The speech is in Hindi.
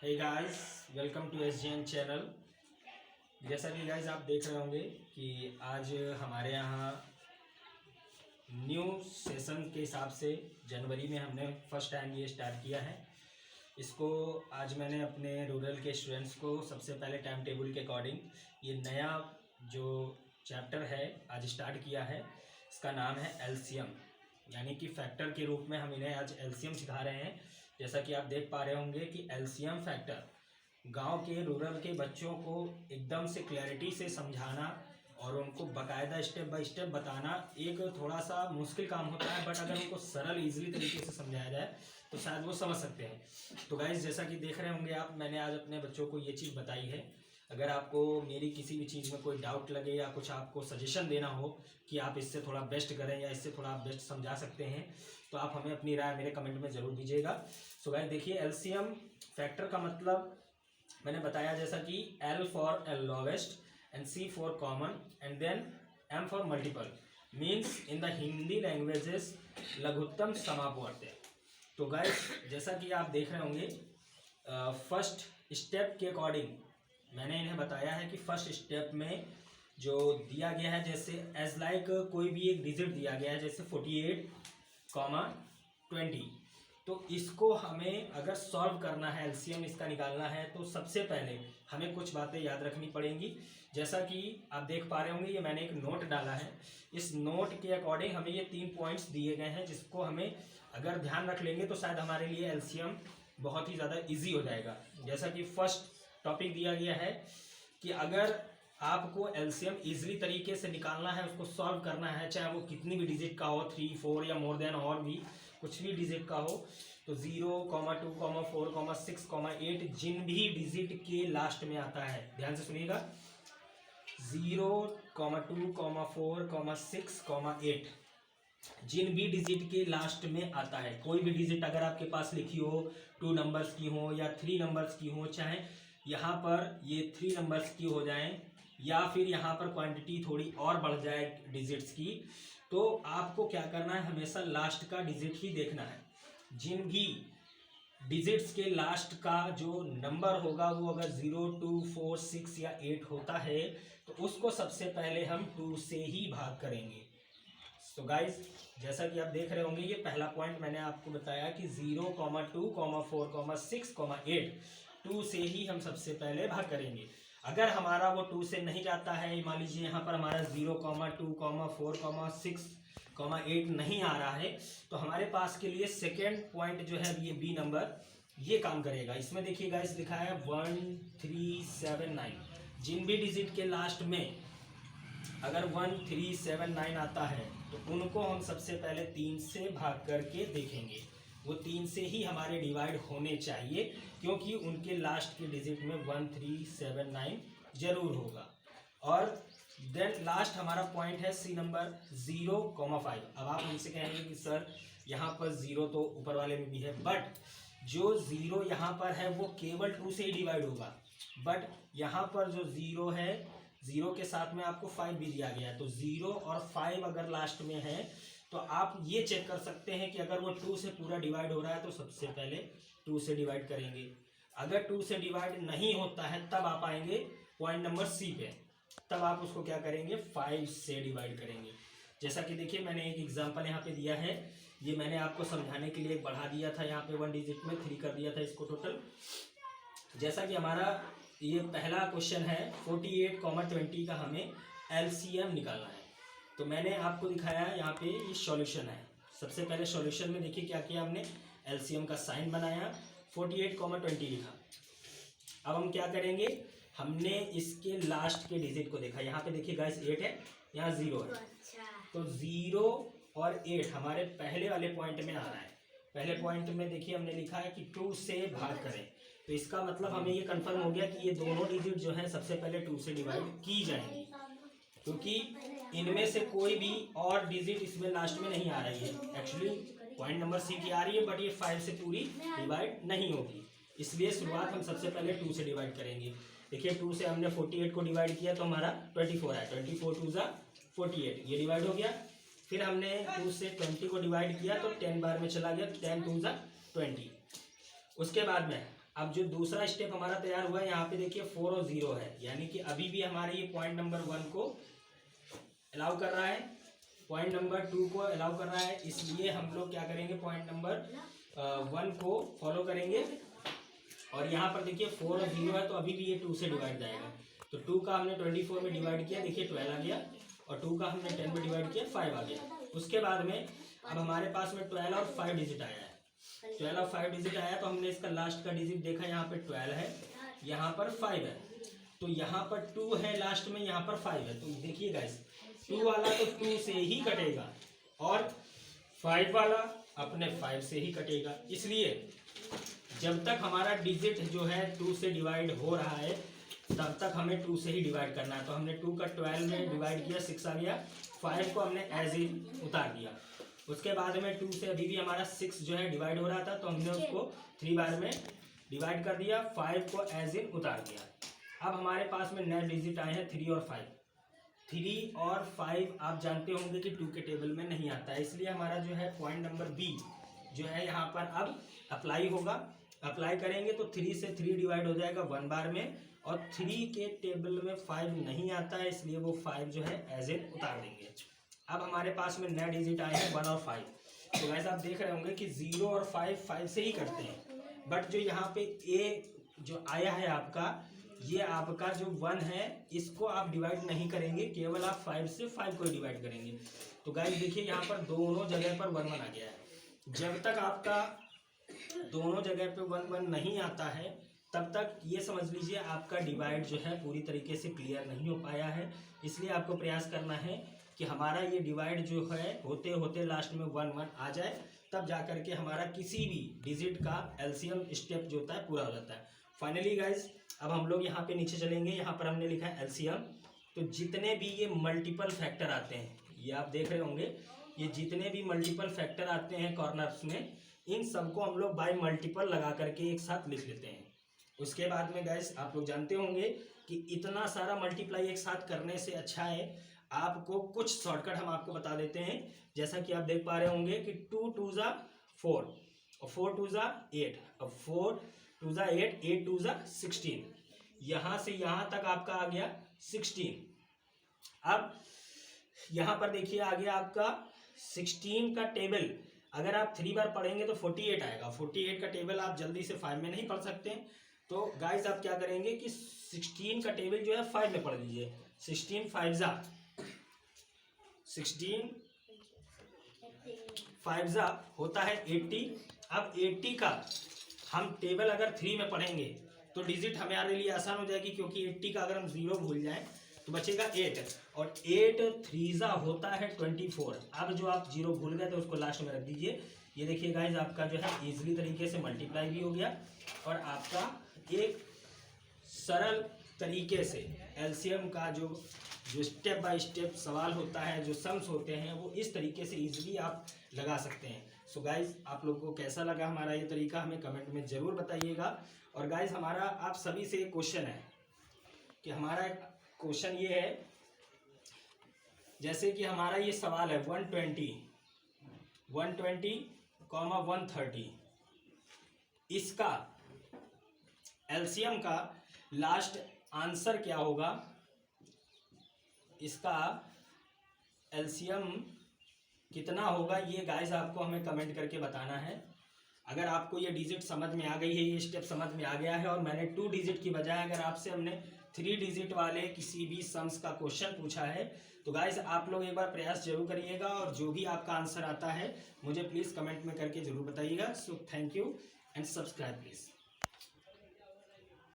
Hey guys, welcome to SGN channel. जैसा कि गाइस आप देख रहे होंगे कि आज हमारे यहाँ न्यू सेशन के हिसाब से जनवरी में हमने फर्स्ट टाइम ये स्टार्ट किया है। इसको आज मैंने अपने रूरल के स्टूडेंट्स को सबसे पहले टाइम टेबल के अकॉर्डिंग ये नया जो चैप्टर है आज स्टार्ट किया है। इसका नाम है एलसीएम, यानी कि फैक्टर के रूप में हम इन्हें आज एलसीएम सिखा रहे हैं। जैसा कि आप देख पा रहे होंगे कि एलसीएम फैक्टर गांव के रूरल के बच्चों को एकदम से क्लैरिटी से समझाना और उनको बाकायदा स्टेप बाय स्टेप बताना एक थोड़ा सा मुश्किल काम होता है, बट अगर उनको सरल इजीली तरीके से समझाया जाए तो शायद वो समझ सकते हैं। तो गाइस, जैसा कि देख रहे होंगे आप, मैंने आज अपने बच्चों को ये चीज़ बताई है। अगर आपको मेरी किसी भी चीज़ में कोई डाउट लगे या कुछ आपको सजेशन देना हो कि आप इससे थोड़ा बेस्ट करें या इससे थोड़ा आप बेस्ट समझा सकते हैं, तो आप हमें अपनी राय मेरे कमेंट में ज़रूर दीजिएगा। सो गाइस, देखिए, एलसीएम फैक्टर का मतलब मैंने बताया, जैसा कि L for lowest and C for common and then M for multiple means in the Hindi languages लघुत्तम समापवर्त्य। तो गाइस, जैसा कि आप देख रहे होंगे, फर्स्ट स्टेप के अकॉर्डिंग मैंने इन्हें बताया है कि फर्स्ट स्टेप में जो दिया गया है, जैसे एज लाइक कोई भी एक डिजिट दिया गया है, जैसे 48, 20, तो इसको हमें अगर सॉल्व करना है, एलसीएम इसका निकालना है, तो सबसे पहले हमें कुछ बातें याद रखनी पड़ेंगी। जैसा कि आप देख पा रहे होंगे, ये मैंने एक नोट डाला है। इस नोट के अकॉर्डिंग हमें ये 3 पॉइंट्स दिए गए हैं, जिसको हमें अगर ध्यान रख लेंगे तो शायद हमारे लिए एलसीएम बहुत ही ज़्यादा ईजी हो जाएगा। जैसा कि फर्स्ट टॉपिक दिया गया है कि अगर आपको एलसीएम इजीली तरीके से निकालना है, उसको सॉल्व करना है, चाहे वो कितनी भी डिजिट का हो, 3, 4 या मोर देन और भी कुछ भी डिजिट का हो, तो 0, 2, 4, 6, 8 जिन भी डिजिट के लास्ट में आता है, ध्यान से सुनिएगा, 0, 2, 4, 6, 8 जिन भी डिजिट के लास्ट में आता है, कोई भी डिजिट अगर आपके पास लिखी हो, 2 नंबर्स की हो या 3 नंबर्स की हो, चाहे यहाँ पर ये 3 नंबर्स की हो जाएं या फिर यहाँ पर क्वांटिटी थोड़ी और बढ़ जाए डिजिट्स की, तो आपको क्या करना है, हमेशा लास्ट का डिजिट ही देखना है। जिन भी डिजिट्स के लास्ट का जो नंबर होगा वो अगर 0, 2, 4, 6 या 8 होता है, तो उसको सबसे पहले हम 2 से ही भाग करेंगे। तो गाइज, जैसा कि आप देख रहे होंगे, ये पहला पॉइंट मैंने आपको बताया कि 0, 2, 4, 6, 8 2 से ही हम सबसे पहले भाग करेंगे। अगर हमारा वो 2 से नहीं जाता है, मान लीजिए यहाँ पर हमारा 0, 2, 4, 6, 8 नहीं आ रहा है, तो हमारे पास के लिए सेकेंड पॉइंट जो है ये बी नंबर, ये काम करेगा। इसमें देखिए गाइस, लिखा है 1, 3, 7, 9। जिन भी डिजिट के लास्ट में अगर 1, 3, 7, 9 आता है, तो उनको हम सबसे पहले 3 से भाग करके देखेंगे। वो 3 से ही हमारे डिवाइड होने चाहिए, क्योंकि उनके लास्ट के डिजिट में 1, 3, 7, 9 जरूर होगा। और देन लास्ट हमारा पॉइंट है सी नंबर 0, 5। अब आप हमसे कहेंगे कि सर यहाँ पर 0 तो ऊपर वाले में भी है, बट जो 0 यहाँ पर है वो केवल 2 से ही डिवाइड होगा। बट यहाँ पर जो 0 है, 0 के साथ में आपको 5 भी दिया गया है, तो 0 और 5 अगर लास्ट में है, तो आप ये चेक कर सकते हैं कि अगर वो 2 से पूरा डिवाइड हो रहा है तो सबसे पहले 2 से डिवाइड करेंगे। अगर 2 से डिवाइड नहीं होता है, तब आप आएंगे पॉइंट नंबर सी पे, तब आप उसको क्या करेंगे, 5 से डिवाइड करेंगे। जैसा कि देखिए, मैंने एक एग्जांपल यहाँ पे दिया है, ये मैंने आपको समझाने के लिए बढ़ा दिया था, यहाँ पे 1 डिजिट में 3 कर दिया था इसको टोटल। जैसा कि हमारा ये पहला क्वेश्चन है 48, 20 का हमें एलसीएम निकालना है, तो मैंने आपको दिखाया यहाँ पे ये सॉल्यूशन है। सबसे पहले सॉल्यूशन में देखिए क्या किया हमने, एलसीएम का साइन बनाया, 48, 20 लिखा। अब हम क्या करेंगे, हमने इसके लास्ट के डिजिट को देखा। यहाँ पे देखिए गाइस, 8 है, यहाँ 0 है, तो 0 और 8 हमारे पहले वाले पॉइंट में आ रहा है। पहले पॉइंट में देखिए हमने लिखा है कि 2 से भाग करें, तो इसका मतलब हमें ये कंफर्म हो गया कि ये दोनों डिजिट जो है सबसे पहले 2 से डिवाइड की जाएंगी, क्योंकि इनमें से कोई भी और डिजिट इसमें लास्ट में नहीं आ रही है। एक्चुअली पॉइंट नंबर सी की आ रही है, बट ये 5 से पूरी डिवाइड नहीं होगी, इसलिए शुरुआत हम सबसे पहले 2 से डिवाइड करेंगे। देखिए, 2 से हमने 48 को डिवाइड किया तो हमारा 24 है, 24 2 ज़ा 48, ये डिवाइड हो गया। फिर हमने 2 से 20 को डिवाइड किया तो 10 बार में चला गया, 10 2 ज़ा 20। उसके बाद में अब जो दूसरा स्टेप हमारा तैयार हुआ है, यहाँ पे देखिए 4 और 0 है, यानी कि अभी भी हमारे ये पॉइंट नंबर 1 को अलाउ कर रहा है, पॉइंट नंबर 2 को अलाउ कर रहा है, इसलिए हम लोग क्या करेंगे, पॉइंट नंबर 1 को फॉलो करेंगे। और यहाँ पर देखिए 4 और 0 है, तो अभी भी ये 2 से डिवाइड जाएगा, तो 2 का हमने 24 में डिवाइड किया, देखिए 12 आ गया, और 2 का हमने 10 में डिवाइड किया, 5 आ गया। उसके बाद में अब हमारे पास में 12 और 5 डिजिट आया है, 12 और 5 डिजिट आया, तो हमने इसका लास्ट का डिजिट देखा, यहाँ पे 12 है, यहाँ पर 5 है, तो यहाँ पर 2 है लास्ट में, यहाँ पर 5 है, तो देखिए गाइस 2 वाला तो 2 से ही कटेगा और 5 वाला अपने 5 से ही कटेगा। इसलिए जब तक हमारा डिजिट जो है 2 से डिवाइड हो रहा है, तब तक हमें 2 से ही डिवाइड करना है। तो हमने 2 का 12 में डिवाइड किया, 6 आ गया, 5 को हमने एज इन उतार दिया। उसके बाद में 2 से अभी भी हमारा 6 जो है डिवाइड हो रहा था, तो हमने उसको 3 बार में डिवाइड कर दिया, 5 को एज इन उतार दिया। अब हमारे पास में नए डिजिट आए हैं 3 और 5। 3 और 5 आप जानते होंगे कि 2 के टेबल में नहीं आता है, इसलिए हमारा जो है पॉइंट नंबर बी जो है यहाँ पर अब अप्लाई होगा। अप्लाई करेंगे तो 3 से 3 डिवाइड हो जाएगा 1 बार में, और 3 के टेबल में 5 नहीं आता है, इसलिए वो 5 जो है एज इन उतार देंगे। अब हमारे पास में नए डिजिट आए हैं 1 और 5। तो वैसे आप देख रहे होंगे कि 0 और 5 से ही करते हैं, बट जो यहाँ पे ए जो आया है आपका, ये आपका जो 1 है, इसको आप डिवाइड नहीं करेंगे, केवल आप 5 से 5 को डिवाइड करेंगे। तो गाइस देखिए यहाँ पर दोनों जगह पर 1 1 आ गया है। जब तक आपका दोनों जगह पे 1 1 नहीं आता है, तब तक ये समझ लीजिए आपका डिवाइड जो है पूरी तरीके से क्लियर नहीं हो पाया है। इसलिए आपको प्रयास करना है कि हमारा ये डिवाइड जो है होते होते लास्ट में 1 1 आ जाए, तब जाकर के हमारा किसी भी डिजिट का एलसीएम स्टेप जो होता है पूरा हो जाता है। फाइनली गाइज अब हम लोग यहाँ पे नीचे चलेंगे, यहाँ पर हमने लिखा है एलसीएम। तो जितने भी ये मल्टीपल फैक्टर आते हैं, ये आप देख रहे होंगे, ये जितने भी मल्टीपल फैक्टर आते हैं कॉर्नर्स में, इन सबको हम लोग बाय मल्टीपल लगा करके एक साथ लिख लेते हैं। उसके बाद में गाइस आप लोग जानते होंगे कि इतना सारा मल्टीप्लाई एक साथ करने से अच्छा है आपको कुछ शॉर्टकट हम आपको बता देते हैं। जैसा कि आप देख पा रहे होंगे कि 2 2 ज़ा 4 और 4 2 ज़ा 8, अब 4 2 ज़ा 8, 8 2 ज़ा 16, यहाँ से यहाँ तक आपका आ गया 16। अब यहाँ पर देखिए आ गया आपका 16 का टेबल, अगर आप 3 बार पढ़ेंगे तो 48 आएगा। 48 का टेबल आप जल्दी से 5 में नहीं पढ़ सकते, तो गाइस आप क्या करेंगे कि 16 का टेबल जो है 5 में पढ़ लीजिए। 16 5 ज़ा 16 5 ज़ा होता है 80। अब 80 का हम टेबल अगर 3 में पढ़ेंगे तो डिजिट हमारे लिए आसान हो जाएगी, क्योंकि 80 का अगर हम 0 भूल जाएं तो बचेगा 8, और 8 3 ज़ा होता है 24। अब जो आप 0 भूल गए तो उसको लास्ट में रख दीजिए। ये देखिए गाइज आपका जो है इजीली तरीके से मल्टीप्लाई भी हो गया, और आपका एक सरल तरीके से एलसीएम का जो स्टेप बाय स्टेप सवाल होता है, जो सम्स होते हैं, वो इस तरीके से इजीली आप लगा सकते हैं। सो गाइज आप लोगों को कैसा लगा हमारा ये तरीका, हमें कमेंट में ज़रूर बताइएगा। और गाइज हमारा आप सभी से एक क्वेश्चन है कि हमारा क्वेश्चन ये है, जैसे कि हमारा ये सवाल है 120, 130, इसका एलसीएम का लास्ट आंसर क्या होगा, इसका एलसीएम कितना होगा, ये गाइस आपको हमें कमेंट करके बताना है। अगर आपको ये डिजिट समझ में आ गई है, ये स्टेप समझ में आ गया है, और मैंने 2 डिजिट की बजाय अगर आपसे हमने 3 डिजिट वाले किसी भी सम्स का क्वेश्चन पूछा है, तो गाइस आप लोग एक बार प्रयास जरूर करिएगा, और जो भी आपका आंसर आता है मुझे प्लीज़ कमेंट में करके ज़रूर बताइएगा। So thank you and subscribe please.